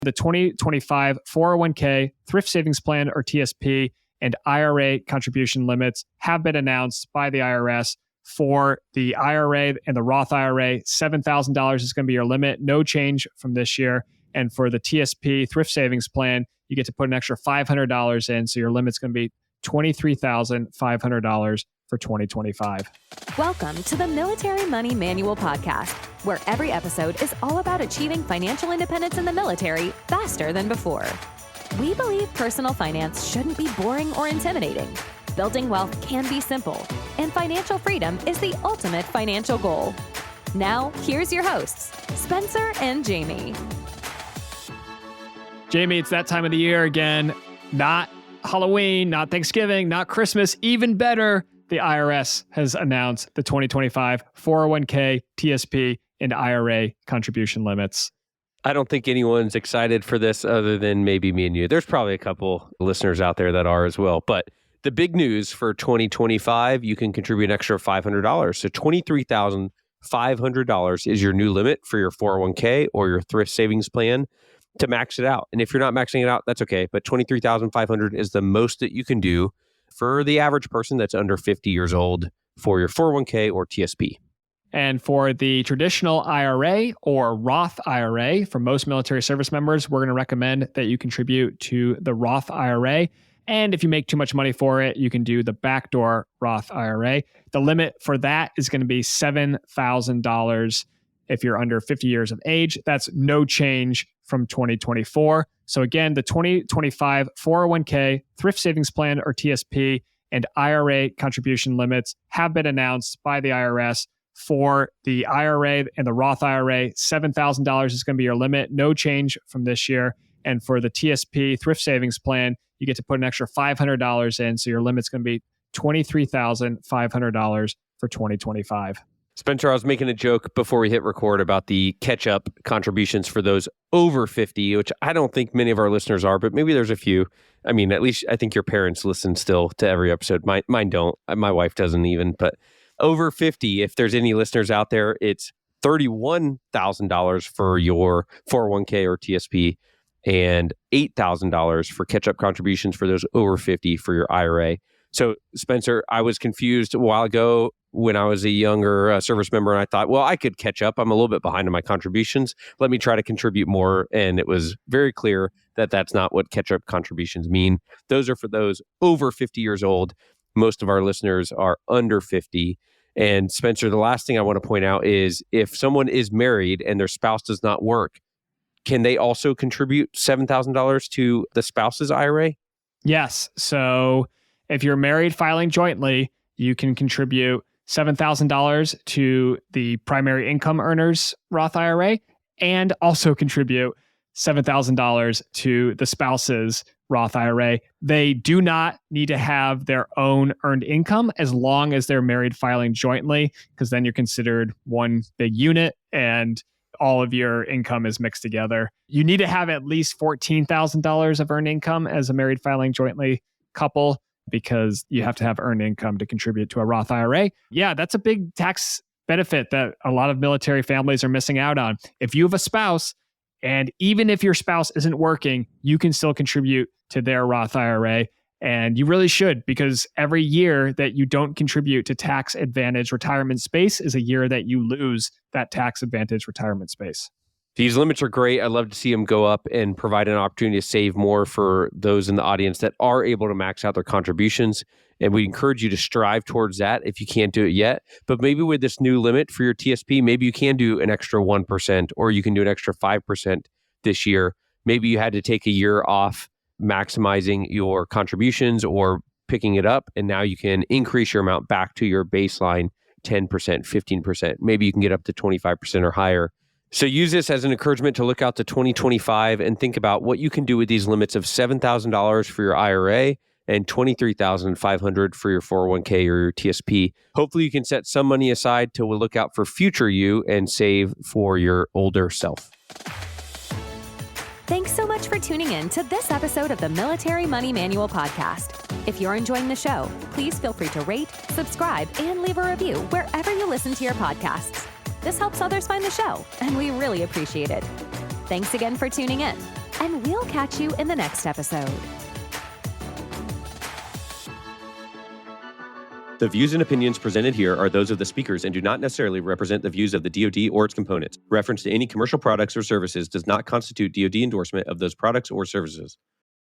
The 2025 401k, Thrift Savings Plan or TSP, and IRA contribution limits have been announced by the IRS. For the IRA and the Roth IRA, $7,000 is going to be your limit. No change from this year. And for the TSP, Thrift Savings Plan, you get to put an extra $500 in. So your limit's going to be $23,500 for 2025. Welcome to the Military Money Manual Podcast, where every episode is all about achieving financial independence in the military faster than before. We believe personal finance shouldn't be boring or intimidating. Building wealth can be simple, and financial freedom is the ultimate financial goal. Now, here's your hosts, Spencer and Jamie. Jamie, it's that time of the year again. Not Halloween, not Thanksgiving, not Christmas. Even better, the IRS has announced the 2025 401k, TSP, and IRA contribution limits. I don't think anyone's excited for this other than maybe me and you. There's probably a couple listeners out there that are as well. But the big news for 2025, you can contribute an extra $500. So $23,500 is your new limit for your 401k or your thrift savings plan to max it out. And if you're not maxing it out, that's okay. But $23,500 is the most that you can do for the average person that's under 50 years old for your 401k or TSP. And for the traditional IRA or Roth IRA, for most military service members, we're going to recommend that you contribute to the Roth IRA. And if you make too much money for it, you can do the backdoor Roth IRA. The limit for that is going to be $7,000 if you're under 50 years of age. That's no change from 2024. So again, the 2025 401k, Thrift Savings Plan or TSP, and IRA contribution limits have been announced by the IRS. For the IRA and the Roth IRA, $7,000 is going to be your limit. No change from this year. And for the TSP, Thrift Savings Plan, you get to put an extra $500 in. So your limit's going to be $23,500 for 2025. Spencer, I was making a joke before we hit record about the catch-up contributions for those over 50, which I don't think many of our listeners are, but maybe there's a few. I mean, at least I think your parents listen still to every episode. Mine don't. My wife doesn't even, but over 50, if there's any listeners out there, it's $31,000 for your 401k or TSP and $8,000 for catch-up contributions for those over 50 for your IRA. So, Spencer, I was confused a while ago when I was a younger service member, and I thought, well, I could catch up. I'm a little bit behind on my contributions. Let me try to contribute more. And it was very clear that that's not what catch-up contributions mean. Those are for those over 50 years old. Most of our listeners are under 50. And Spencer, the last thing I want to point out is if someone is married and their spouse does not work, can they also contribute $7,000 to the spouse's IRA? Yes. So if you're married filing jointly, you can contribute $7,000 to the primary income earner's Roth IRA and also contribute $7,000 to the spouse's Roth IRA. They do not need to have their own earned income as long as they're married filing jointly, because then you're considered one big unit and all of your income is mixed together. You need to have at least $14,000 of earned income as a married filing jointly couple, because you have to have earned income to contribute to a Roth IRA. Yeah, that's a big tax benefit that a lot of military families are missing out on. If you have a spouse, and even if your spouse isn't working, you can still contribute to their Roth IRA. And you really should, because every year that you don't contribute to tax advantage retirement space is a year that you lose that tax advantage retirement space. These limits are great. I'd love to see them go up and provide an opportunity to save more for those in the audience that are able to max out their contributions. And we encourage you to strive towards that if you can't do it yet. But maybe with this new limit for your TSP, maybe you can do an extra 1% or you can do an extra 5% this year. Maybe you had to take a year off maximizing your contributions or picking it up, and now you can increase your amount back to your baseline 10%, 15%. Maybe you can get up to 25% or higher. So use this as an encouragement to look out to 2025 and think about what you can do with these limits of $7,000 for your IRA and $23,500 for your 401k or your TSP. Hopefully you can set some money aside to look out for future you and save for your older self. Thanks so much for tuning in to this episode of the Military Money Manual Podcast. If you're enjoying the show, please feel free to rate, subscribe, and leave a review wherever you listen to your podcasts. This helps others find the show, and we really appreciate it. Thanks again for tuning in. And we'll catch you in the next episode. The views and opinions presented here are those of the speakers and do not necessarily represent the views of the DoD or its components. Reference to any commercial products or services does not constitute DoD endorsement of those products or services.